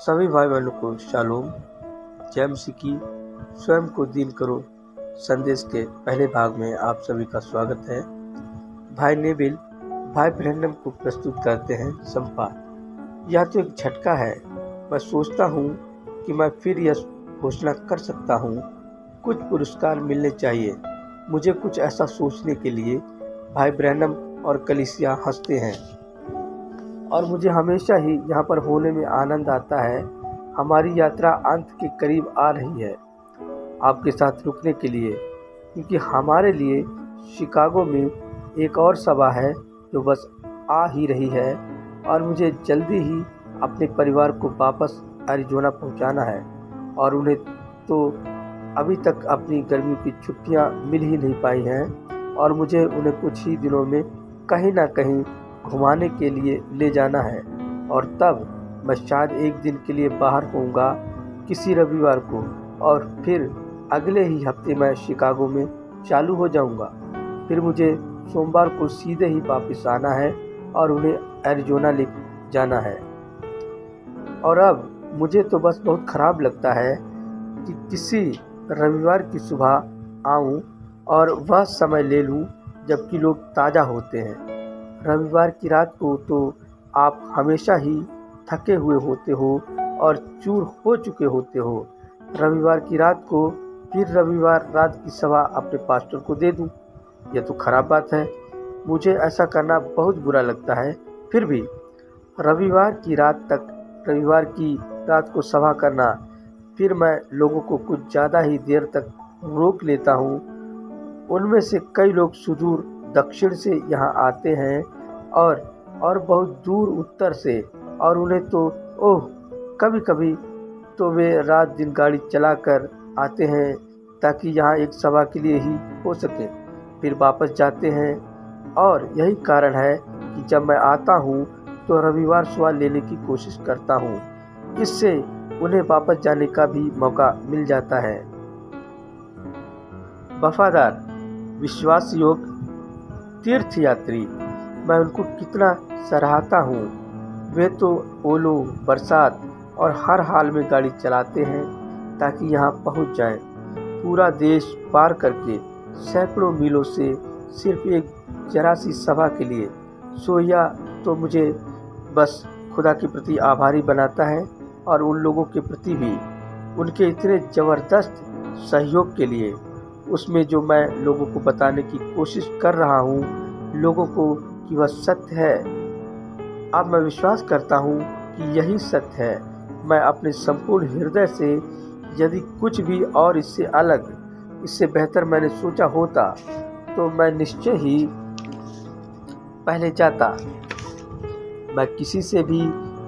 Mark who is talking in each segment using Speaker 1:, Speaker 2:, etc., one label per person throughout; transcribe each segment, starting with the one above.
Speaker 1: सभी भाई बहनों को शालोम। जय मसीह की। स्वयं को दीन करो संदेश के पहले भाग में आप सभी का स्वागत है। भाई नेबिल भाई ब्रैनम को प्रस्तुत करते हैं संपाद। यह तो एक झटका है। मैं सोचता हूँ कि मैं फिर यह घोषणा कर सकता हूँ, कुछ पुरस्कार मिलने चाहिए मुझे कुछ ऐसा सोचने के लिए। भाई ब्रैनम और कलीसिया हंसते हैं और मुझे हमेशा ही यहाँ पर होने में आनंद आता है। हमारी यात्रा अंत के करीब आ रही है आपके साथ रुकने के लिए, क्योंकि हमारे लिए शिकागो में एक और सभा है जो बस आ ही रही है और मुझे जल्दी ही अपने परिवार को वापस एरिज़ोना पहुँचाना है। और उन्हें तो अभी तक अपनी गर्मी की छुट्टियाँ मिल ही नहीं पाई हैं और मुझे उन्हें कुछ ही दिनों में कहीं ना कहीं घुमाने के लिए ले जाना है। और तब मैं शायद एक दिन के लिए बाहर होऊंगा किसी रविवार को, और फिर अगले ही हफ्ते मैं शिकागो में चालू हो जाऊंगा। फिर मुझे सोमवार को सीधे ही वापस आना है और उन्हें एरिज़ोना ले जाना है। और अब मुझे तो बस बहुत ख़राब लगता है कि किसी रविवार की सुबह आऊं और वह समय ले लूं जबकि लोग ताज़ा होते हैं। रविवार की रात को तो आप हमेशा ही थके हुए होते हो और चूर हो चुके होते हो। रविवार की रात को फिर रविवार रात की सभा अपने पास्टर को दे दूं, यह तो ख़राब बात है। मुझे ऐसा करना बहुत बुरा लगता है। फिर भी रविवार की रात को सभा करना, फिर मैं लोगों को कुछ ज़्यादा ही देर तक रोक लेता हूँ। उनमें से कई लोग सुदूर दक्षिण से यहाँ आते हैं और बहुत दूर उत्तर से, और उन्हें तो कभी कभी तो वे रात दिन गाड़ी चलाकर आते हैं ताकि यहाँ एक सभा के लिए ही हो सके, फिर वापस जाते हैं। और यही कारण है कि जब मैं आता हूँ तो रविवार सुबह लेने की कोशिश करता हूँ। इससे उन्हें वापस जाने का भी मौका मिल जाता है। वफादार विश्वास योग्य तीर्थयात्री, मैं उनको कितना सराहता हूँ। वे तो ओलों, बरसात और हर हाल में गाड़ी चलाते हैं ताकि यहाँ पहुँच जाएं, पूरा देश पार करके सैकड़ों मीलों से सिर्फ एक जरा सी सभा के लिए। सो यह तो मुझे बस खुदा के प्रति आभारी बनाता है और उन लोगों के प्रति भी, उनके इतने ज़बरदस्त सहयोग के लिए। उसमें जो मैं लोगों को बताने की कोशिश कर रहा हूँ लोगों को कि वह सत्य है। अब मैं विश्वास करता हूँ कि यही सत्य है। मैं अपने संपूर्ण हृदय से, यदि कुछ भी और इससे अलग, इससे बेहतर मैंने सोचा होता तो मैं निश्चय ही पहले जाता। मैं किसी से भी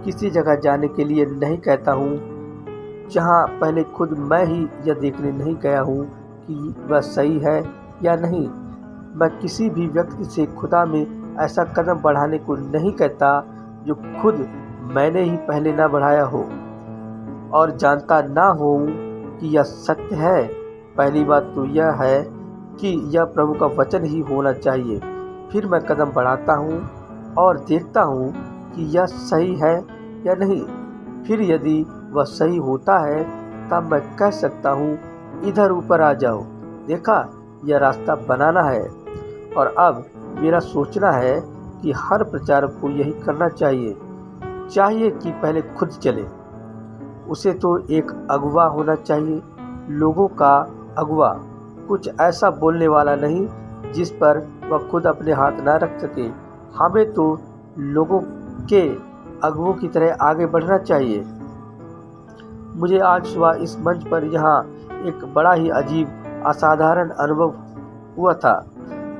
Speaker 1: किसी जगह जाने के लिए नहीं कहता हूँ जहाँ पहले खुद मैं ही यह देखने नहीं गया हूँ कि वह सही है या नहीं। मैं किसी भी व्यक्ति से खुदा में ऐसा कदम बढ़ाने को नहीं कहता जो खुद मैंने ही पहले ना बढ़ाया हो और जानता ना हो कि यह सत्य है। पहली बात तो यह है कि यह प्रभु का वचन ही होना चाहिए। फिर मैं कदम बढ़ाता हूँ और देखता हूँ कि यह सही है या नहीं। फिर यदि वह सही होता है तब मैं कह सकता हूँ, इधर ऊपर आ जाओ, देखा यह रास्ता बनाना है। और अब मेरा सोचना है कि हर प्रचारक को यही करना चाहिए कि पहले खुद चले। उसे तो एक अगुवा होना चाहिए, लोगों का अगुवा, कुछ ऐसा बोलने वाला नहीं जिस पर वह खुद अपने हाथ ना रख सके। हमें तो लोगों के अगुवों की तरह आगे बढ़ना चाहिए। मुझे आज सुबह इस मंच पर यहाँ एक बड़ा ही अजीब असाधारण अनुभव हुआ था,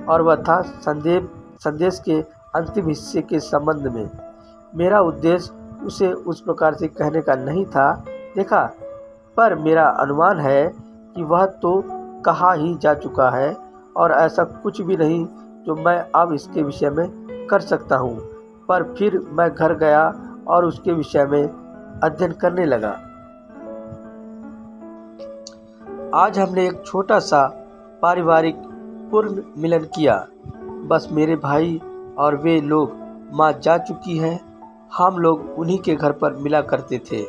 Speaker 1: और वह था संदेश के अंतिम हिस्से के संबंध में। मेरा उद्देश्य उसे उस प्रकार से कहने का नहीं था, देखा, पर मेरा अनुमान है कि वह तो कहा ही जा चुका है और ऐसा कुछ भी नहीं जो मैं अब इसके विषय में कर सकता हूँ। पर फिर मैं घर गया और उसके विषय में अध्ययन करने लगा। आज हमने एक छोटा सा पारिवारिक पूर्ण मिलन किया। बस मेरे भाई और वे लोग, माँ जा चुकी हैं, हम लोग उन्हीं के घर पर मिला करते थे।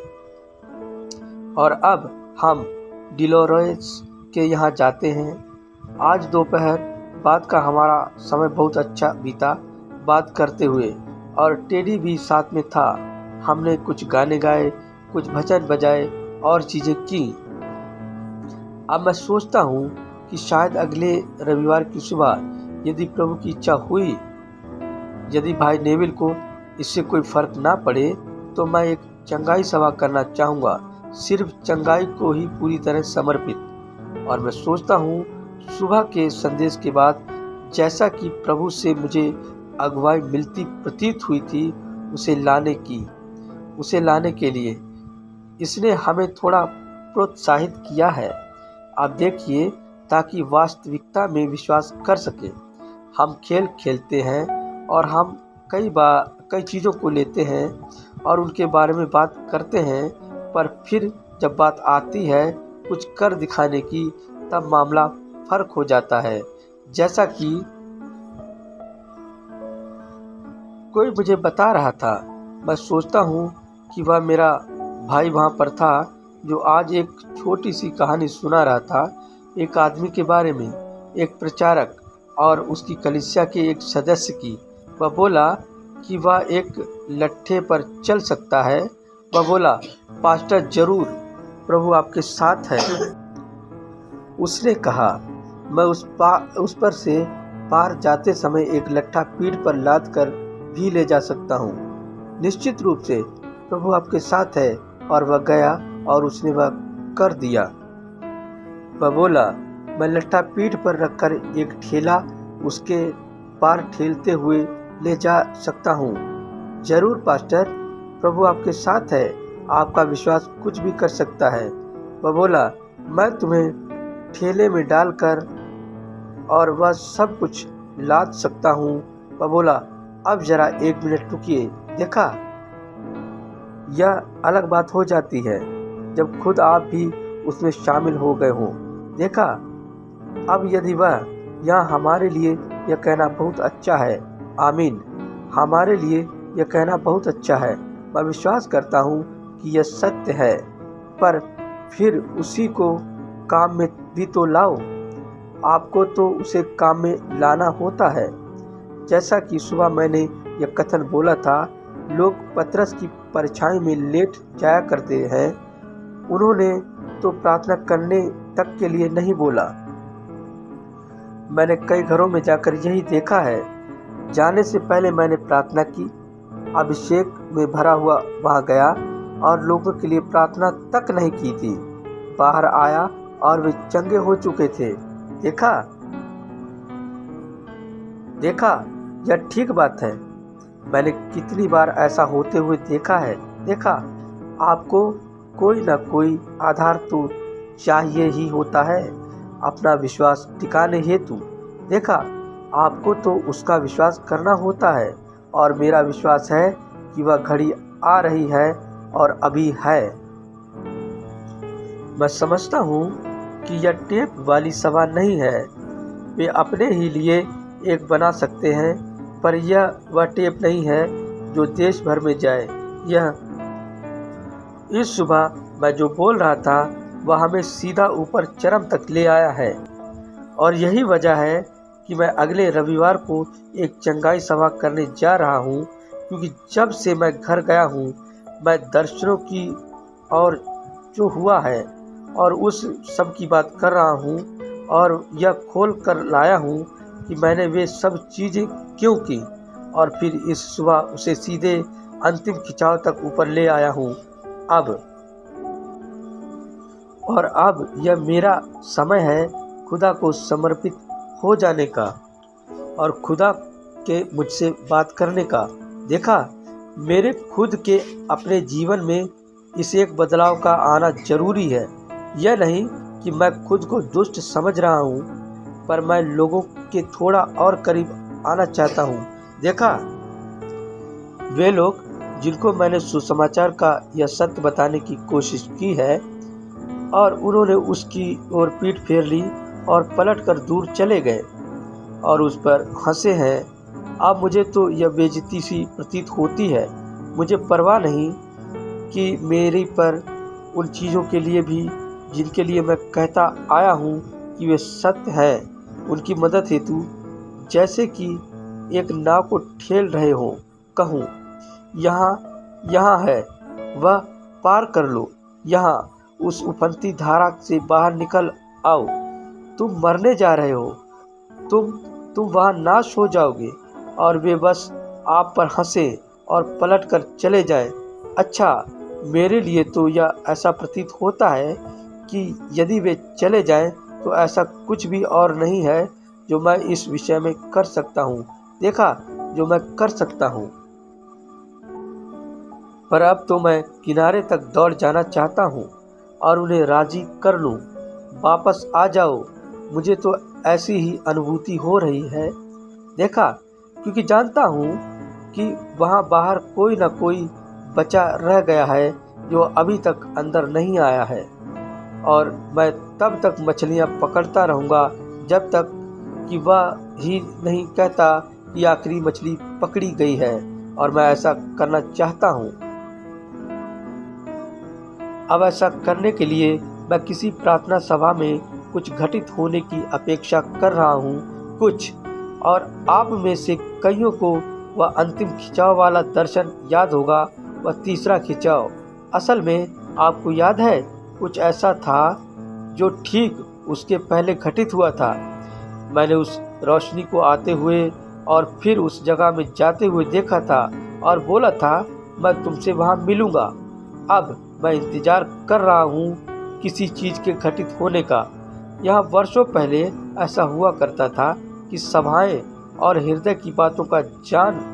Speaker 1: और अब हम डिलोरेस के यहाँ जाते हैं। आज दोपहर बाद का हमारा समय बहुत अच्छा बीता बात करते हुए, और टेडी भी साथ में था। हमने कुछ गाने गाए, कुछ भजन बजाए और चीज़ें की। अब मैं सोचता हूँ कि शायद अगले रविवार की सुबह, यदि प्रभु की इच्छा हुई, यदि भाई नेविल को इससे कोई फर्क ना पड़े, तो मैं एक चंगाई सभा करना चाहूँगा, सिर्फ चंगाई को ही पूरी तरह समर्पित। और मैं सोचता हूँ सुबह के संदेश के बाद जैसा कि प्रभु से मुझे अगुवाई मिलती प्रतीत हुई थी, उसे लाने के लिए इसने हमें थोड़ा प्रोत्साहित किया है। आप देखिए, ताकि वास्तविकता में विश्वास कर सके। हम खेल खेलते हैं और हम कई चीज़ों को लेते हैं और उनके बारे में बात करते हैं, पर फिर जब बात आती है कुछ कर दिखाने की, तब मामला फर्क हो जाता है। जैसा कि कोई मुझे बता रहा था, मैं सोचता हूँ कि वह मेरा भाई वहाँ पर था, जो आज एक छोटी सी कहानी सुना रहा था एक आदमी के बारे में, एक प्रचारक और उसकी कलीसिया के एक सदस्य की। वह बोला कि वह एक लट्ठे पर चल सकता है। वह बोला, पास्टर जरूर, प्रभु आपके साथ है। उसने कहा, मैं उस पर से पार जाते समय एक लट्ठा पीठ पर लाद कर भी ले जा सकता हूँ। निश्चित रूप से प्रभु आपके साथ है। और वह गया और उसने वह कर दिया। वह बोला, मैं लट्ठा पीठ पर रखकर एक ठेला उसके पार ठेलते हुए ले जा सकता हूँ। जरूर पास्टर, प्रभु आपके साथ है, आपका विश्वास कुछ भी कर सकता है। वह बोला, मैं तुम्हें ठेले में डालकर और वह सब कुछ लाद सकता हूँ। वह बोला, अब जरा 1 मिनट रुकिए। देखा, यह अलग बात हो जाती है जब खुद आप भी उसमें शामिल हो गए हों। देखा, अब यदि वह यहाँ हमारे लिए यह कहना बहुत अच्छा है, आमीन, हमारे लिए यह कहना बहुत अच्छा है। मैं विश्वास करता हूँ कि यह सत्य है, पर फिर उसी को काम में भी तो लाओ। आपको तो उसे काम में लाना होता है। जैसा कि सुबह मैंने यह कथन बोला था, लोग पतरस की परछाई में लेट जाया करते हैं। उन्होंने तो प्रार्थना करने तक के लिए नहीं बोला। मैंने कई घरों में जाकर यही देखा है। जाने से पहले मैंने प्रार्थना की, अभिषेक में भरा हुआ वहां गया और लोगों के लिए प्रार्थना तक नहीं की थी। बाहर आया और वे चंगे हो चुके थे। देखा, यह ठीक बात है। मैंने कितनी बार ऐसा होते हुए देखा है। देखा, आपको कोई ना कोई आधार तो चाहिए ही होता है अपना विश्वास टिकाने हेतु। देखा, आपको तो उसका विश्वास करना होता है, और मेरा विश्वास है कि वह घड़ी आ रही है और अभी है। मैं समझता हूँ कि यह टेप वाली सभा नहीं है। वे अपने ही लिए एक बना सकते हैं, पर यह वह टेप नहीं है जो देश भर में जाए। इस सुबह मैं जो बोल रहा था वह हमें सीधा ऊपर चरम तक ले आया है, और यही वजह है कि मैं अगले रविवार को एक चंगाई सभा करने जा रहा हूँ, क्योंकि जब से मैं घर गया हूँ, मैं दर्शनों की और जो हुआ है और उस सब की बात कर रहा हूँ, और यह खोल कर लाया हूँ कि मैंने वे सब चीज़ें क्यों की, और फिर इस सुबह उसे सीधे अंतिम खिंचाव तक ऊपर ले आया हूँ। अब यह मेरा समय है खुदा को समर्पित हो जाने का और खुदा के मुझसे बात करने का। देखा, मेरे खुद के अपने जीवन में इस एक बदलाव का आना जरूरी है। यह नहीं कि मैं खुद को दुष्ट समझ रहा हूँ, पर मैं लोगों के थोड़ा और करीब आना चाहता हूँ। देखा, वे लोग जिनको मैंने सुसमाचार का यह सत्य बताने की कोशिश की है और उन्होंने उसकी ओर पीठ फेर ली और पलटकर दूर चले गए और उस पर हंसे हैं। अब मुझे तो यह बेइज्जती सी प्रतीत होती है। मुझे परवाह नहीं कि मेरे पर उन चीज़ों के लिए भी जिनके लिए मैं कहता आया हूँ कि वे सत्य है, उनकी मदद हेतु, जैसे कि एक नाव को ठेल रहे हो, कहूँ यहाँ यहाँ है, वह पार कर लो, यहाँ उस उफनती धारा से बाहर निकल आओ। तुम मरने जा रहे हो, तुम वहाँ नाश हो जाओगे। और वे बस आप पर हंसे और पलट कर चले जाएं। अच्छा, मेरे लिए तो यह ऐसा प्रतीत होता है कि यदि वे चले जाएं तो ऐसा कुछ भी और नहीं है जो मैं इस विषय में कर सकता हूँ। देखा, जो मैं कर सकता हूँ। पर अब तो मैं किनारे तक दौड़ जाना चाहता हूँ और उन्हें राजी कर लूँ। वापस आ जाओ, मुझे तो ऐसी ही अनुभूति हो रही है। देखा, क्योंकि जानता हूँ कि वहाँ बाहर कोई न कोई बचा रह गया है जो अभी तक अंदर नहीं आया है, और मैं तब तक मछलियाँ पकड़ता रहूँगा जब तक कि वह ही नहीं कहता कि आखिरी मछली पकड़ी गई है। और मैं ऐसा करना चाहता हूँ। अब ऐसा करने के लिए मैं किसी प्रार्थना सभा में कुछ घटित होने की अपेक्षा कर रहा हूँ। कुछ, और आप में से कईयों को वह अंतिम खिंचाव वाला दर्शन याद होगा, वह तीसरा खिंचाव। असल में आपको याद है, कुछ ऐसा था जो ठीक उसके पहले घटित हुआ था। मैंने उस रोशनी को आते हुए और फिर उस जगह में जाते हुए देखा था और बोला था, मैं तुमसे वहाँ मिलूँगा। अब मैं इंतज़ार कर रहा हूँ किसी चीज़ के घटित होने का। यहाँ वर्षों पहले ऐसा हुआ करता था कि सभाएं और हृदय की बातों का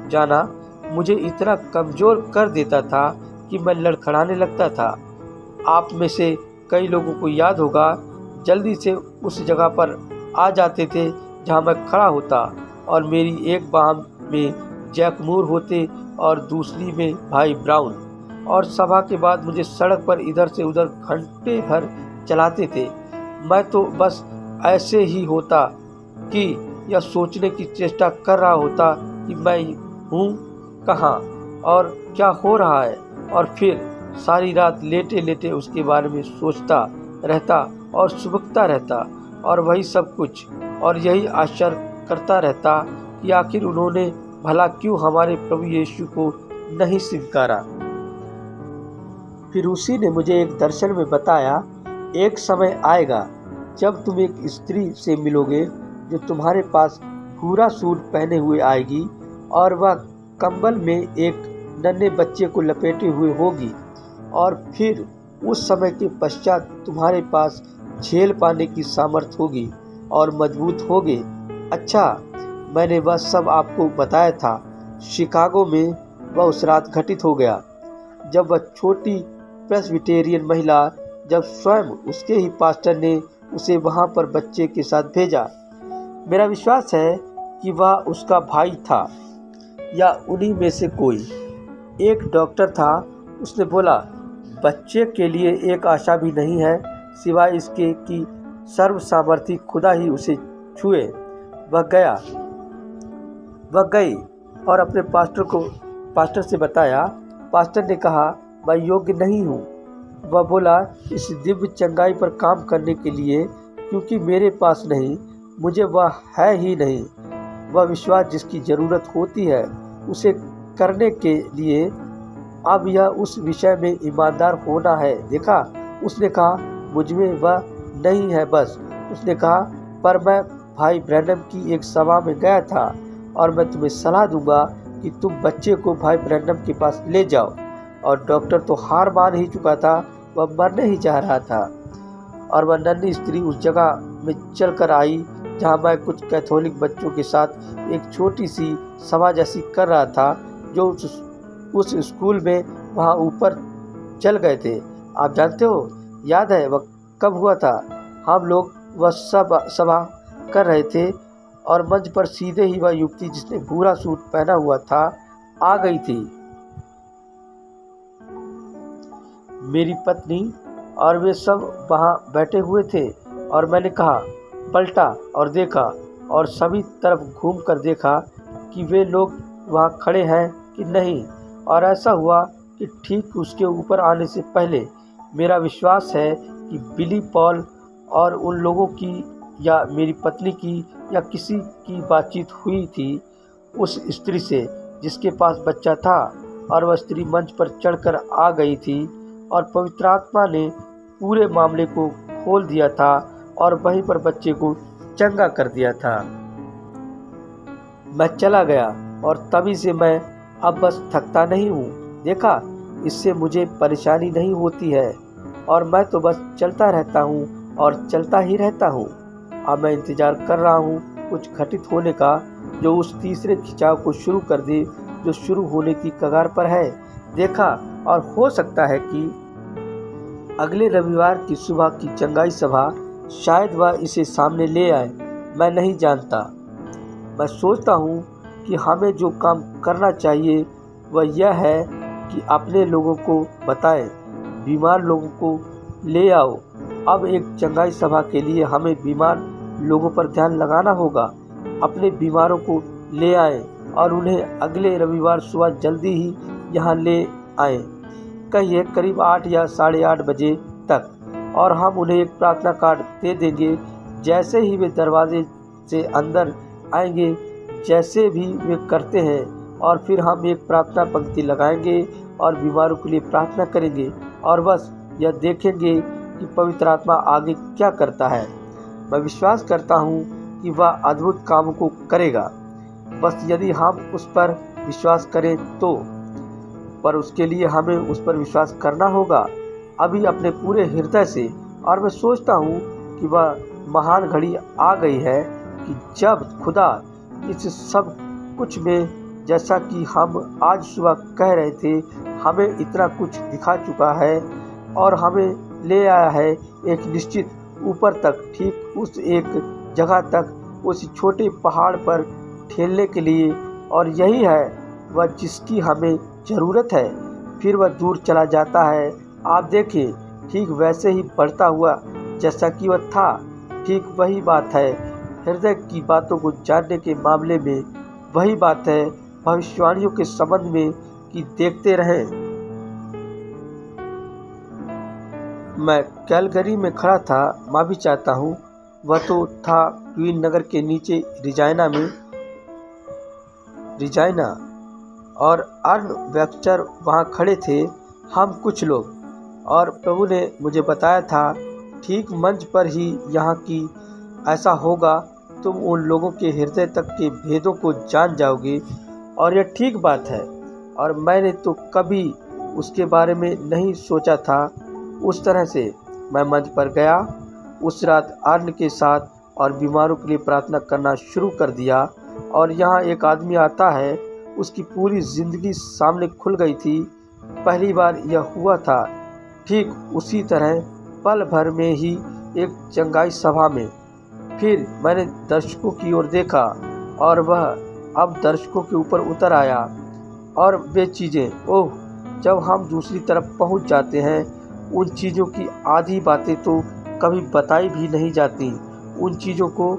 Speaker 1: जाना मुझे इतना कमज़ोर कर देता था कि मैं लड़खड़ाने लगता था। आप में से कई लोगों को याद होगा, जल्दी से उस जगह पर आ जाते थे जहाँ मैं खड़ा होता, और मेरी एक बाह में जैक मूर होते और दूसरी में भाई ब्राउन, और सभा के बाद मुझे सड़क पर इधर से उधर घंटे भर चलाते थे। मैं तो बस ऐसे ही होता कि यह सोचने की चेष्टा कर रहा होता कि मैं हूँ कहाँ और क्या हो रहा है, और फिर सारी रात लेटे लेटे उसके बारे में सोचता रहता और सुबकता रहता और वही सब कुछ, और यही आश्चर्य करता रहता कि आखिर उन्होंने भला क्यों हमारे प्रभु यीशु को नहीं स्वीकारा। फिर उसी ने मुझे एक दर्शन में बताया, एक समय आएगा जब तुम एक स्त्री से मिलोगे जो तुम्हारे पास भूरा सूट पहने हुए आएगी, और वह कंबल में एक नन्हे बच्चे को लपेटे हुए होगी, और फिर उस समय के पश्चात तुम्हारे पास झेल पाने की सामर्थ्य होगी और मजबूत होगे। अच्छा, मैंने वह सब आपको बताया था। शिकागो में वह उस रात घटित हो गया जब वह छोटी प्रेस्बिटेरियन महिला, जब स्वयं उसके ही पास्टर ने उसे वहाँ पर बच्चे के साथ भेजा। मेरा विश्वास है कि वह उसका भाई था या उन्हीं में से कोई। एक डॉक्टर था। उसने बोला, बच्चे के लिए एक आशा भी नहीं है सिवाय इसके कि सर्वसामर्थी खुदा ही उसे छुए। वह गई और अपने पास्टर से बताया। पास्टर ने कहा, मैं योग्य नहीं हूँ। वह बोला, इस दिव्य चंगाई पर काम करने के लिए, क्योंकि मेरे पास नहीं, मुझे वह है ही नहीं। वह विश्वास जिसकी ज़रूरत होती है उसे करने के लिए अब यह उस विषय में ईमानदार होना है। देखा, उसने कहा, मुझमें वह नहीं है। बस उसने कहा, पर मैं भाई ब्रैनम की एक सभा में गया था और मैं तुम्हें सलाह दूंगा कि तुम बच्चे को भाई ब्रैनम के पास ले जाओ। और डॉक्टर तो हार मान ही चुका था, वह मरने ही जा रहा था। और वह नन्ही स्त्री उस जगह में चल कर आई जहाँ मैं कुछ कैथोलिक बच्चों के साथ एक छोटी सी सभा जैसी कर रहा था, जो उस स्कूल में वहाँ ऊपर चल गए थे। आप जानते हो, याद है वह कब हुआ था? हम लोग वह सभा कर रहे थे और मंच पर सीधे ही वह युवती जिसने भूरा सूट पहना हुआ था आ गई थी। मेरी पत्नी और वे सब वहाँ बैठे हुए थे और मैंने कहा, पलटा और देखा और सभी तरफ घूम कर देखा कि वे लोग वहाँ खड़े हैं कि नहीं। और ऐसा हुआ कि ठीक उसके ऊपर आने से पहले मेरा विश्वास है कि बिली पॉल और उन लोगों की या मेरी पत्नी की या किसी की बातचीत हुई थी उस स्त्री से जिसके पास बच्चा था, और वह स्त्री मंच पर चढ़कर आ गई थी और पवित्र आत्मा ने पूरे मामले को खोल दिया था और वहीं पर बच्चे को चंगा कर दिया था। मैं चला गया और तभी से मैं अब बस थकता नहीं हूँ। देखा, इससे मुझे परेशानी नहीं होती है और मैं तो बस चलता रहता हूँ और चलता ही रहता हूँ। अब मैं इंतज़ार कर रहा हूँ कुछ घटित होने का जो उस तीसरे खिंचाव को शुरू कर दे जो शुरू होने की कगार पर है। देखा, और हो सकता है कि अगले रविवार की सुबह की चंगाई सभा शायद वह इसे सामने ले आए। मैं नहीं जानता। मैं सोचता हूँ कि हमें जो काम करना चाहिए वह यह है कि अपने लोगों को बताएं, बीमार लोगों को ले आओ। अब एक चंगाई सभा के लिए हमें बीमार लोगों पर ध्यान लगाना होगा। अपने बीमारों को ले आएं और उन्हें अगले रविवार सुबह जल्दी ही यहाँ ले आएं, कहिए करीब 8 या 8:30 बजे तक, और हम उन्हें एक प्रार्थना कार्ड दे देंगे। जैसे ही वे दरवाजे से अंदर आएंगे, जैसे भी वे करते हैं, और फिर हम एक प्रार्थना पंक्ति लगाएंगे और बीमारों के लिए प्रार्थना करेंगे और बस यह देखेंगे कि पवित्र आत्मा आगे क्या करता है। मैं विश्वास करता हूँ कि वह अद्भुत कामों को करेगा, बस यदि हम उस पर विश्वास करें तो। पर उसके लिए हमें उस पर विश्वास करना होगा अभी अपने पूरे हृदय से। और मैं सोचता हूँ कि वह महान घड़ी आ गई है कि जब खुदा इस सब कुछ में, जैसा कि हम आज सुबह कह रहे थे, हमें इतना कुछ दिखा चुका है और हमें ले आया है एक निश्चित ऊपर तक, ठीक उस एक जगह तक, उस छोटे पहाड़ पर ठेलने के लिए, और यही है वह जिसकी हमें ज़रूरत है। फिर वह दूर चला जाता है। आप देखें, ठीक वैसे ही बढ़ता हुआ जैसा कि वह था। ठीक वही बात है हृदय की बातों को जानने के मामले में, वही बात है भविष्यवाणियों के संबंध में कि देखते रहें। मैं कैलगरी में खड़ा था। मैं भी चाहता हूँ वह तो था क्वीन नगर के नीचे रिजाइना, और अर्न वेक्चर वहाँ खड़े थे, हम कुछ लोग, और प्रभु ने मुझे बताया था ठीक मंच पर ही यहाँ की ऐसा होगा। तुम उन लोगों के हृदय तक के भेदों को जान जाओगे, और यह ठीक बात है। और मैंने तो कभी उसके बारे में नहीं सोचा था उस तरह से। मैं मंच पर गया उस रात अर्न के साथ और बीमारों के लिए प्रार्थना करना शुरू कर दिया। और यहाँ एक आदमी आता है, उसकी पूरी ज़िंदगी सामने खुल गई थी। पहली बार यह हुआ था ठीक उसी तरह, पल भर में ही एक चंगाई सभा में। फिर मैंने दर्शकों की ओर देखा और वह अब दर्शकों के ऊपर उतर आया। और वे चीज़ें, ओह, जब हम दूसरी तरफ पहुंच जाते हैं, उन चीज़ों की आधी बातें तो कभी बताई भी नहीं जाती। उन चीज़ों को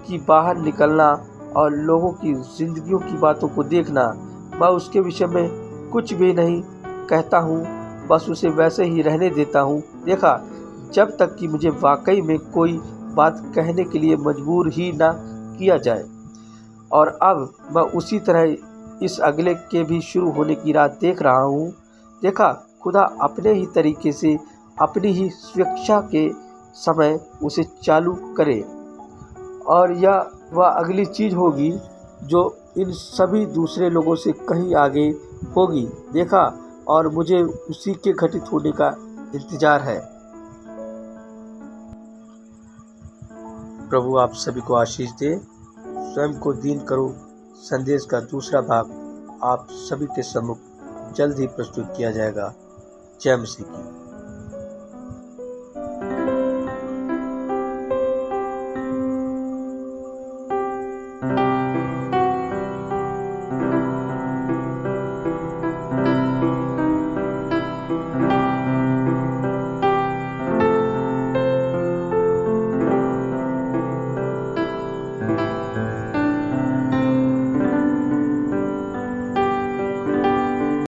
Speaker 1: कि बाहर निकलना और लोगों की ज़िंदगियों की बातों को देखना। मैं उसके विषय में कुछ भी नहीं कहता हूँ, बस उसे वैसे ही रहने देता हूँ। देखा, जब तक कि मुझे वाकई में कोई बात कहने के लिए मजबूर ही ना किया जाए। और अब मैं उसी तरह इस अगले के भी शुरू होने की राह देख रहा हूँ। देखा, खुदा अपने ही तरीके से, अपनी ही स्वेच्छा के समय उसे चालू करे, और यह वह अगली चीज़ होगी जो इन सभी दूसरे लोगों से कहीं आगे होगी। देखा, और मुझे उसी के घटित होने का इंतज़ार है। प्रभु आप सभी को आशीष दे। स्वयं को दीन करो संदेश का दूसरा भाग आप सभी के सम्मुख जल्द ही प्रस्तुत किया जाएगा। जय मसीह की।